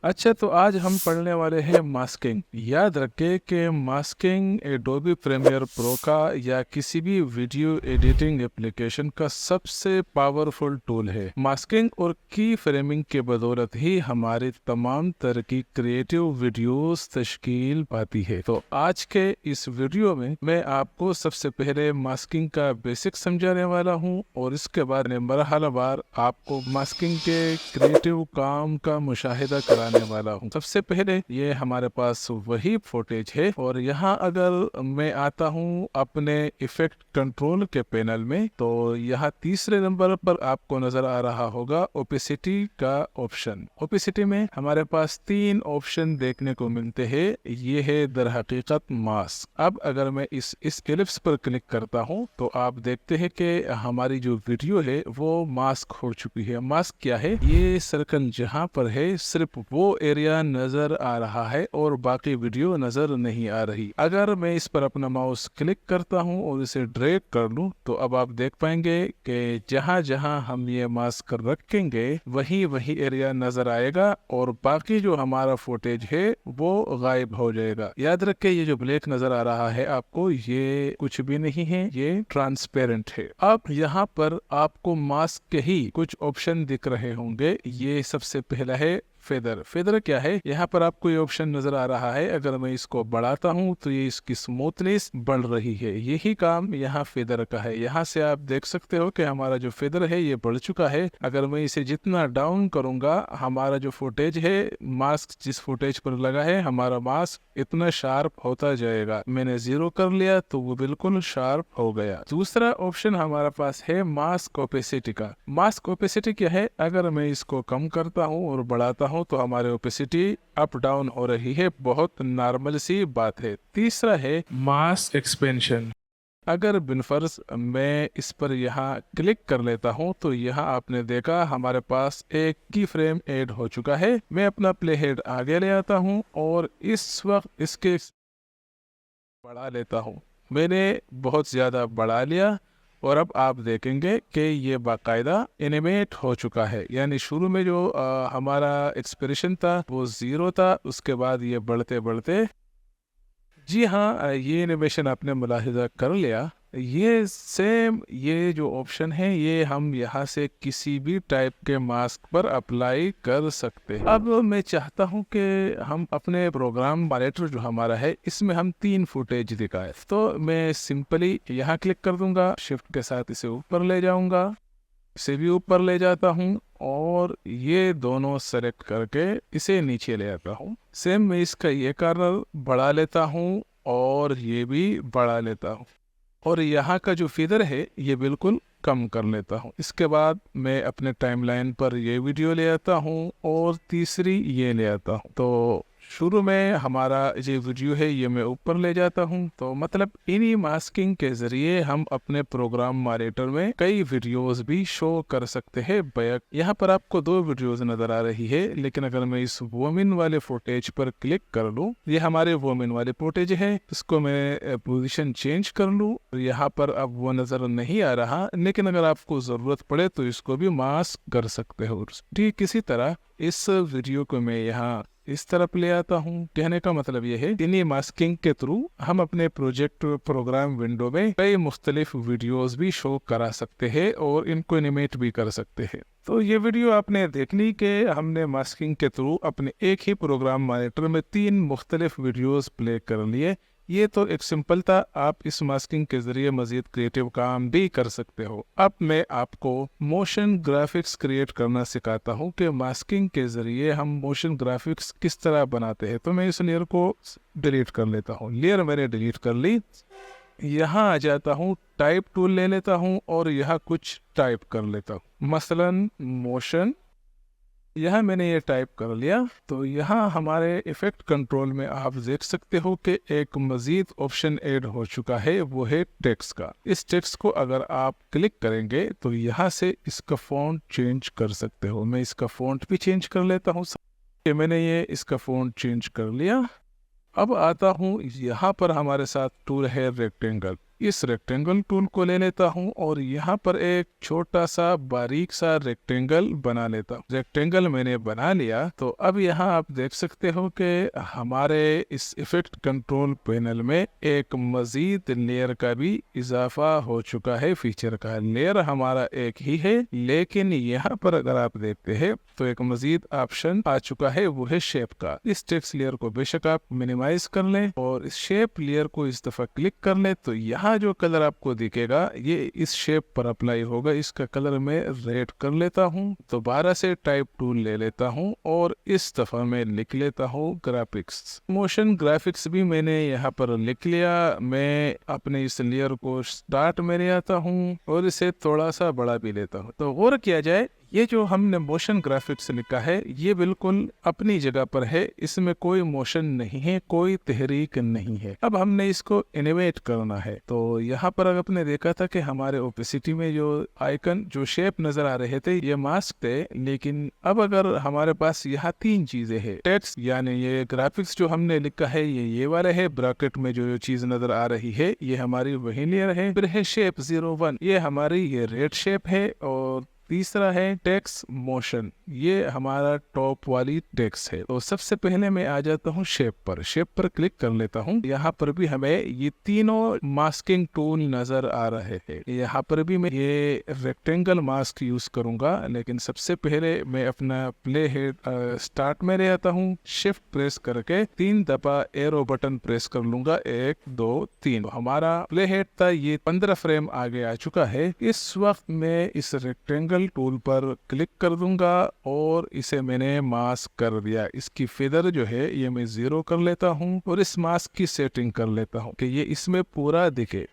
अच्छा, तो आज हम पढ़ने वाले हैं मास्किंग। याद रखें कि मास्किंग एडोबी प्रीमियर प्रो का या किसी भी वीडियो एडिटिंग एप्लीकेशन का सबसे पावरफुल टूल है। मास्किंग और की फ्रेमिंग के बदौलत ही हमारे तमाम तरह की क्रिएटिव वीडियोस तश्कील पाती है। तो आज के इस वीडियो में मैं आपको सबसे पहले मास्किंग का बेसिक समझाने वाला हूँ और इसके बाद मरहलावार आपको मास्किंग के क्रिएटिव काम का मुशाहिदा कराने वाला हूँ। सबसे पहले ये हमारे पास वही फुटेज है और यहाँ अगर मैं आता हूँ अपने इफेक्ट कंट्रोल के पैनल में, तो यहाँ तीसरे नंबर पर आपको नजर आ रहा होगा ओपेसिटी का ऑप्शन। ओपेसिटी में हमारे पास 3 ऑप्शन देखने को मिलते हैं। ये है दर हकीकत मास्क। अब अगर मैं इस एलिप्स पर क्लिक करता हूँ तो आप देखते हैं कि हमारी जो वीडियो है वो मास्क हो चुकी है। मास्क क्या है? ये सर्कल जहाँ पर है सिर्फ वो एरिया नजर आ रहा है और बाकी वीडियो नजर नहीं आ रही। अगर मैं इस पर अपना माउस क्लिक करता हूं और इसे ड्रैग कर लूं तो अब आप देख पाएंगे कि जहां जहां हम ये मास्क रखेंगे वही वही एरिया नजर आएगा और बाकी जो हमारा फुटेज है वो गायब हो जाएगा। याद रखें, ये जो ब्लैक नजर आ रहा है आपको, ये कुछ भी नहीं है, ये ट्रांसपेरेंट है। अब यहाँ पर आपको मास्क के ही कुछ ऑप्शन दिख रहे होंगे। ये सबसे पहला है फेदर। फेदर क्या है? यहाँ पर आपको ये ऑप्शन नजर आ रहा है। अगर मैं इसको बढ़ाता हूँ तो ये इसकी स्मूथनेस बढ़ रही है। यही काम यहाँ फेदर का है। यहाँ से आप देख सकते हो कि हमारा जो फेदर है ये बढ़ चुका है। अगर मैं इसे जितना डाउन करूंगा, हमारा जो फुटेज है, मास्क जिस फुटेज पर लगा है, हमारा मास्क इतना शार्प होता जाएगा। मैंने 0 कर लिया तो वो बिल्कुल शार्प हो गया। दूसरा ऑप्शन हमारा पास है मास्क ओपेसिटी का। मास्क ओपेसिटी क्या है? अगर मैं इसको कम करता हूँ और बढ़ाता हूँ तो हमारे ओपेसिटी अप डाउन हो रही है। बहुत नॉर्मल सी बात है। तीसरा है मास्क एक्सपेंशन। अगर बिनफर्ज मैं इस पर यहाँ क्लिक कर लेता हूँ तो यहाँ आपने देखा हमारे पास एक की फ्रेम ऐड हो चुका है। मैं अपना प्ले हेड आगे ले आता हूँ और इस वक्त इसके बढ़ा लेता हूँ। मैंने बहुत ज़्यादा बढ़ा लिया और अब आप देखेंगे कि ये बाकायदा एनिमेट हो चुका है। यानी शुरू में जो हमारा एक्सप्रेशन था वो 0 था, उसके बाद ये बढ़ते बढ़ते, जी हाँ, ये एनिमेशन आपने मुलाहिजा कर लिया। ये सेम ये जो ऑप्शन है ये हम यहाँ से किसी भी टाइप के मास्क पर अप्लाई कर सकते हैं। अब मैं चाहता हूँ कि हम अपने प्रोग्राम मॉनिटर जो हमारा है इसमें हम 3 फुटेज दिखाए। तो मैं सिंपली यहाँ क्लिक कर दूंगा, शिफ्ट के साथ इसे ऊपर ले जाऊंगा, इसे भी ऊपर ले जाता हूँ और ये दोनों सेलेक्ट करके इसे नीचे ले आता हूँ। सेम मैं इसका ये कार्नर बढ़ा लेता हूँ और ये भी बढ़ा लेता हूँ और यहाँ का जो फिदर है ये बिल्कुल कम कर लेता हूँ। इसके बाद मैं अपने टाइमलाइन पर ये वीडियो ले आता हूँ और तीसरी ये ले आता हूँ। तो शुरू में हमारा ये वीडियो है ये मैं ऊपर ले जाता हूँ। तो मतलब इन्हीं मास्किंग के जरिए हम अपने प्रोग्राम मॉनिटर में कई वीडियोस भी शो कर सकते हैं बैक। यहाँ पर आपको 2 वीडियोस नजर आ रही है, लेकिन अगर मैं इस वोमिन वाले फुटेज पर क्लिक कर लूँ, ये हमारे वोमिन वाले फुटेज है, इसको मैं पोजीशन चेंज कर लूँ, यहाँ पर अब वो नजर नहीं आ रहा, लेकिन अगर आपको जरूरत पड़े तो इसको भी मास्क कर सकते हो। ठीक इसी तरह इस वीडियो को मैं यहाँ इस तरफ ले आता हूँ। कहने का मतलब यह है इन्हीं मास्किंग के थ्रू हम अपने प्रोजेक्ट प्रोग्राम विंडो में कई मुख्तलिफ वीडियोस भी शो करा सकते हैं और इनको एनिमेट भी कर सकते हैं। तो ये वीडियो आपने देख ली कि हमने मास्किंग के थ्रू अपने एक ही प्रोग्राम मॉनिटर में 3 मुख्तलिफ वीडियोस प्ले कर लिए। ये तो एक सिंपल था। आप इस मास्किंग के जरिए मजीद क्रिएटिव काम भी कर सकते हो। अब मैं आपको मोशन ग्राफिक्स क्रिएट करना सिखाता हूँ कि मास्किंग के जरिए हम मोशन ग्राफिक्स किस तरह बनाते हैं। तो मैं इस लेयर को डिलीट कर लेता हूँ। लेयर मैंने डिलीट कर ली। यहाँ आ जाता हूँ, टाइप टूल ले लेता हूँ और यहाँ कुछ टाइप कर लेता हूँ, मसलन मोशन। यहाँ मैंने ये टाइप कर लिया। तो यहाँ हमारे इफेक्ट कंट्रोल में आप देख सकते हो कि एक मजीद ऑप्शन ऐड हो चुका है, वो है टेक्स्ट का। इस टेक्स्ट को अगर आप क्लिक करेंगे तो यहाँ से इसका फॉन्ट चेंज कर सकते हो। मैं इसका फॉन्ट भी चेंज कर लेता हूँ। मैंने ये इसका फॉन्ट चेंज कर लिया। अब आता हूँ यहाँ पर हमारे साथ टूल है रेक्टेंगल। इस रेक्टेंगल टूल को ले लेता हूँ और यहाँ पर एक छोटा सा बारीक सा रेक्टेंगल बना लेता हूँ। रेक्टेंगल मैंने बना लिया। तो अब यहाँ आप देख सकते हो कि हमारे इस इफेक्ट कंट्रोल पैनल में एक मजीद लेयर का भी इजाफा हो चुका है। फीचर का लेयर हमारा एक ही है, लेकिन यहाँ पर अगर आप देखते हैं तो एक मजीद ऑप्शन आ चुका है, वो है शेप का। इस टेक्स्ट लेयर को बेशक आप मिनिमाइज कर लें और इस शेप लेयर को इस दफा क्लिक कर लें तो यहाँ जो कलर आपको दिखेगा ये इस शेप पर अप्लाई होगा। इसका कलर मैं रेड कर लेता हूँ। दोबारा से टाइप टूल ले लेता हूँ और इस दफा मैं लिख लेता हूँ ग्राफिक्स। मोशन ग्राफिक्स भी मैंने यहाँ पर लिख लिया। मैं अपने इस लेयर को स्टार्ट में ले आता हूँ और इसे थोड़ा सा बड़ा भी लेता हूँ। तो गौर किया जाए, ये जो हमने मोशन ग्राफिक्स लिखा है ये बिल्कुल अपनी जगह पर है, इसमें कोई मोशन नहीं है, कोई तहरीक नहीं है। अब हमने इसको एनिमेट करना है। तो यहाँ पर आपने देखा था कि हमारे ओपेसिटी में जो आइकन जो शेप नजर आ रहे थे ये मास्क थे, लेकिन अब अगर हमारे पास यहाँ तीन चीजें हैं। टेक्स्ट यानी ये ग्राफिक्स जो हमने लिखा है ये वाला है, ब्रैकेट में जो चीज नजर आ रही है ये हमारी वही लेयर है। फिर है शेप 01, ये हमारी ये रेड शेप है। और तीसरा है टेक्स्ट मोशन, ये हमारा टॉप वाली टेक्स्ट है। तो सबसे पहले मैं आ जाता हूँ शेप पर क्लिक कर लेता हूँ। यहाँ पर भी हमें ये तीनों मास्किंग टूल नजर आ रहे हैं। यहाँ पर भी मैं ये रेक्टेंगल मास्क यूज करूंगा, लेकिन सबसे पहले मैं अपना प्ले हेड स्टार्ट में ले आता हूँ। शिफ्ट प्रेस करके 3 दफा एरो बटन प्रेस कर लूंगा, 1 2 3। तो हमारा प्ले हेड था ये 15 फ्रेम आगे आ चुका है। इस वक्त मैं इस रेक्टेंगल टूल पर क्लिक कर दूंगा और इसे मैंने मास्क कर दिया। इसकी फेदर जो है ये मैं 0 कर लेता हूं और इस मास्क की सेटिंग कर लेता हूं कि ये इसमें पूरा दिखे।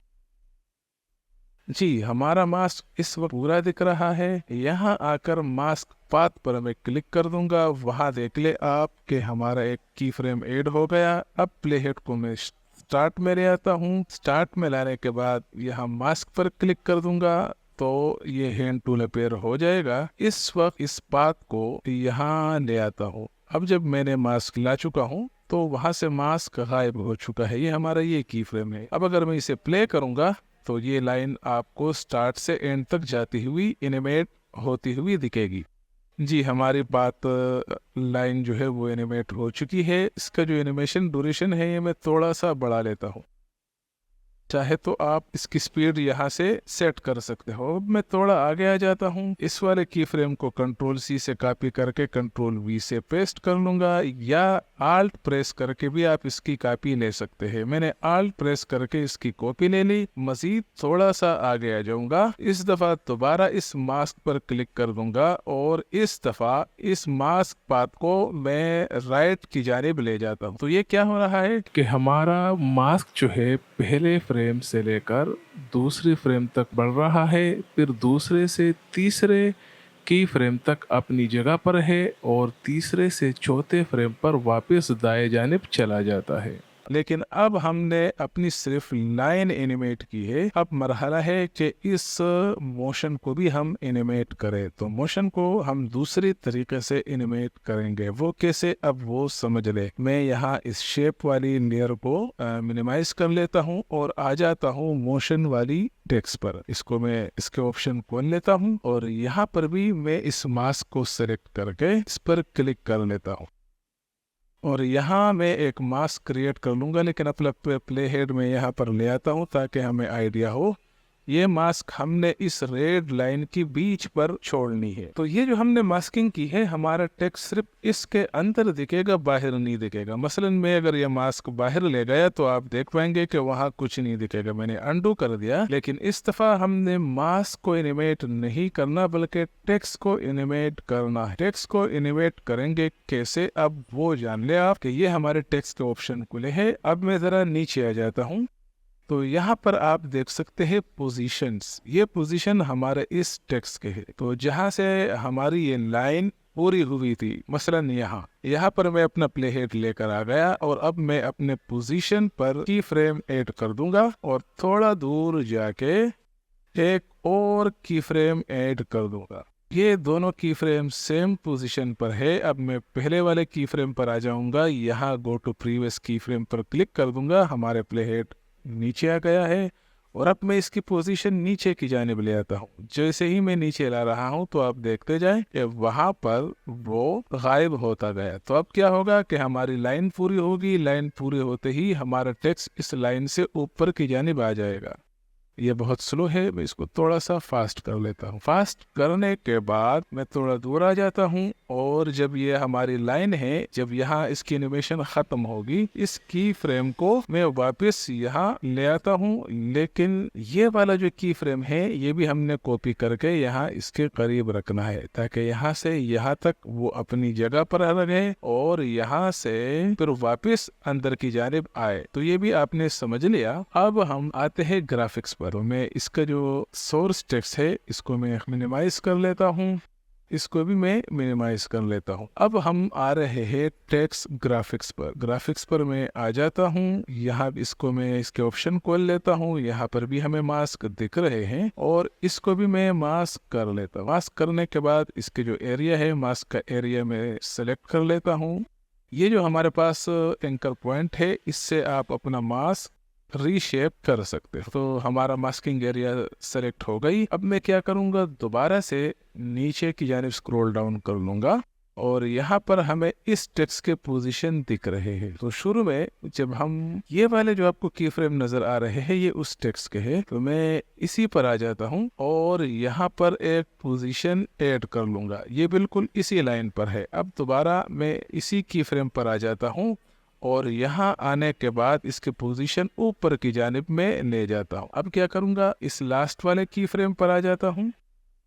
जी, हमारा मास्क इस वक्त पूरा दिख रहा है। यहाँ आकर मास्क पाथ पर मैं क्लिक कर दूंगा। वहां देख ले आप कि हमारा एक की फ्रेम ऐड हो गया। अब प्ले हेड को मैं स्टार्ट में ले आता हूँ। स्टार्ट में लाने के बाद यहाँ मास्क पर क्लिक कर दूंगा तो ये हैंड टूल अपेयर हो जाएगा। इस वक्त इस पाथ को यहाँ ले आता हूँ। अब जब मैंने मास्क ला चुका हूँ तो वहां से मास्क गायब हो चुका है। ये हमारा ये की फ्रेम है। अब अगर मैं इसे प्ले करूंगा तो ये लाइन आपको स्टार्ट से एंड तक जाती हुई एनिमेट होती हुई दिखेगी। जी, हमारी बात लाइन जो है वो एनिमेट हो चुकी है। इसका जो एनिमेशन ड्यूरेशन है ये मैं थोड़ा सा बढ़ा लेता हूँ। चाहे तो आप इसकी स्पीड यहाँ से सेट कर सकते हो। मैं थोड़ा आगे आ जाता हूँ। इस वाले की फ्रेम को कंट्रोल C से कॉपी करके कंट्रोल V से पेस्ट कर लूंगा, या आल्ट प्रेस करके भी आप इसकी कॉपी ले सकते हैं। मैंने आल्ट प्रेस करके इसकी कॉपी ले ली। मजीद थोड़ा सा आगे आ जाऊंगा। इस दफा दोबारा इस मास्क पर क्लिक कर दूंगा और इस दफा इस मास्क पाथ को मैं राइट की जानिब ले जाता हूँ। तो ये क्या हो रहा है कि हमारा मास्क जो है पहले फ्रेम से लेकर दूसरी फ्रेम तक बढ़ रहा है, फिर दूसरे से तीसरे की फ्रेम तक अपनी जगह पर है और तीसरे से चौथे फ्रेम पर वापस दाएं जानिब चला जाता है। लेकिन अब हमने अपनी सिर्फ लाइन एनिमेट की है। अब मरहला है कि इस मोशन को भी हम एनिमेट करें। तो मोशन को हम दूसरी तरीके से एनिमेट करेंगे। वो कैसे, अब वो समझ ले। मैं यहाँ इस शेप वाली लेयर को मिनिमाइज कर लेता हूँ और आ जाता हूँ मोशन वाली टेक्स्ट पर। इसको मैं इसके ऑप्शन खोल लेता हूँ और यहाँ पर भी मैं इस मास्क को सिलेक्ट करके इस पर क्लिक कर लेता हूँ और यहाँ मैं एक मास्क क्रिएट कर लूँगा। लेकिन अपना प्ले हेड में यहाँ पर ले आता हूँ ताकि हमें आइडिया हो। ये मास्क हमने इस रेड लाइन की बीच पर छोड़नी है। तो ये जो हमने मास्किंग की है, हमारा टेक्स्ट सिर्फ इसके अंदर दिखेगा, बाहर नहीं दिखेगा। मसलन मैं अगर ये मास्क बाहर ले गया तो आप देख पाएंगे कि वहाँ कुछ नहीं दिखेगा। मैंने अंडू कर दिया। लेकिन इस दफा हमने मास्क को एनिमेट नहीं करना बल्कि टेक्स्ट को एनिमेट करना है। टेक्स्ट को एनिमेट करेंगे कैसे, अब वो जान ले आप कि ये हमारे टेक्स्ट के ऑप्शन खुले हैं। अब मैं जरा नीचे आ जाता हूँ तो यहाँ पर आप देख सकते हैं पोजीशंस। ये पोजीशन हमारे इस टेक्स्ट के है। तो जहाँ से हमारी ये लाइन पूरी हुई थी, मसलन यहाँ पर मैं अपना प्ले हेड लेकर आ गया और अब मैं अपने पोजीशन पर की फ्रेम ऐड कर दूंगा और थोड़ा दूर जाके एक और की फ्रेम ऐड कर दूंगा। ये दोनों की फ्रेम सेम पोजीशन पर है। अब मैं पहले वाले की फ्रेम पर आ जाऊंगा। यहाँ गो टू प्रीवियस की फ्रेम पर क्लिक कर दूंगा। हमारे प्ले हेड नीचे आ गया है और अब मैं इसकी पोजीशन नीचे की जानिब ले आता हूँ। जैसे ही मैं नीचे ला रहा हूँ तो आप देखते जाएं कि वहां पर वो गायब होता गया। तो अब क्या होगा कि हमारी लाइन पूरी होगी, लाइन पूरी होते ही हमारा टेक्स्ट इस लाइन से ऊपर की जानिब आ जाएगा। ये बहुत स्लो है, मैं इसको थोड़ा सा फास्ट कर लेता हूँ। फास्ट करने के बाद मैं थोड़ा दूर आ जाता हूँ और जब ये हमारी लाइन है, जब यहाँ इसकी एनिमेशन खत्म होगी, इस की फ्रेम को मैं वापस यहाँ ले आता हूँ। लेकिन ये वाला जो की फ्रेम है ये भी हमने कॉपी करके यहाँ इसके करीब रखना है, ताकि यहाँ से यहाँ तक वो अपनी जगह पर रहे और यहाँ से फिर वापस अंदर की जानिब आए। तो ये भी आपने समझ लिया। अब हम आते हैं ग्राफिक्स पर। तो मैं इसका जो सोर्स टेक्स्ट है इसको मैं मिनिमाइज कर लेता हूँ, इसको भी मैं मिनिमाइज कर लेता हूँ। अब हम आ रहे हैं टेक्स्ट ग्राफिक्स पर। ग्राफिक्स पर मैं आ जाता हूँ, यहाँ इसको मैं इसके ऑप्शन खोल लेता हूँ। यहाँ पर भी हमें मास्क दिख रहे हैं और इसको भी मैं मास्क कर लेता हूँ। मास्क करने के बाद इसके जो एरिया है, मास्क का एरिया में सेलेक्ट कर लेता हूँ। ये जो हमारे पास एंकर पॉइंट है, इससे आप अपना मास्क रीशेप कर सकते हो। तो हमारा मास्किंग एरिया सेलेक्ट हो गई। अब मैं क्या करूँगा, दोबारा से नीचे की जानिब स्क्रॉल डाउन कर लूँगा और यहाँ पर हमें इस टेक्स्ट के पोजीशन दिख रहे हैं। तो शुरू में जब हम ये वाले जो आपको की फ्रेम नजर आ रहे हैं ये उस टेक्स्ट के हैं, तो मैं इसी पर आ जाता हूँ और यहाँ पर एक पोजीशन ऐड कर लूँगा। ये बिल्कुल इसी लाइन पर है। अब दोबारा मैं इसी की फ्रेम पर आ जाता हूँ और यहाँ आने के बाद इसके पोजीशन ऊपर की जानिब में ले जाता हूँ। अब क्या करूँगा, इस लास्ट वाले की फ्रेम पर आ जाता हूँ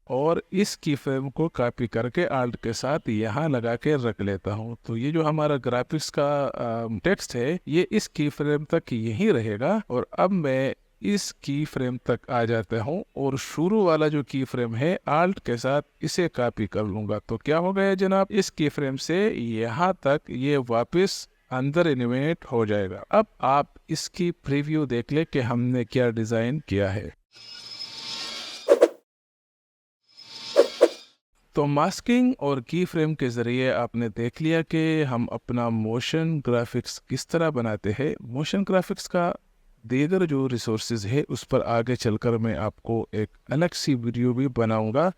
और इस की फ्रेम को कॉपी करके आल्ट के साथ यहाँ लगा के रख लेता हूँ। तो ये जो हमारा ग्राफिक्स का टेक्स्ट है ये इस की फ्रेम तक यही रहेगा। और अब मैं इस की फ्रेम तक आ जाता हूँ और शुरू वाला जो की फ्रेम है आल्ट के साथ इसे कॉपी कर लूंगा। तो क्या हो गया जनाब, इस की फ्रेम से यहाँ तक ये वापस अंदर एनिमेट हो जाएगा। अब आप इसकी प्रीव्यू देख ले कि हमने क्या डिजाइन किया है। तो मास्किंग और की फ्रेम के ज़रिए आपने देख लिया कि हम अपना मोशन ग्राफिक्स किस तरह बनाते हैं। मोशन ग्राफिक्स का दीगर जो रिसोर्सेज है उस पर आगे चलकर मैं आपको एक अलग सी वीडियो भी बनाऊंगा,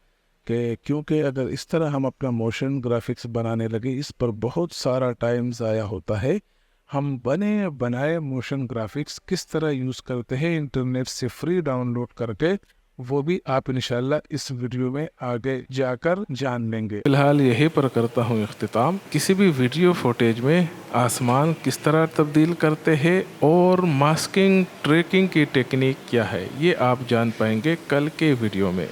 कि क्योंकि अगर इस तरह हम अपना मोशन ग्राफिक्स बनाने लगे इस पर बहुत सारा टाइम ज़ाया होता है। हम बने बनाए मोशन ग्राफिक्स किस तरह यूज़ करते हैं इंटरनेट से फ्री डाउनलोड करके, वो भी आप इंशाल्लाह इस वीडियो में आगे जाकर जान लेंगे। फिलहाल यहीं पर करता हूँ इख्तिताम। किसी भी वीडियो फुटेज में आसमान किस तरह तब्दील करते हैं और मास्किंग ट्रैकिंग की टेक्निक क्या है ये आप जान पाएंगे कल के वीडियो में।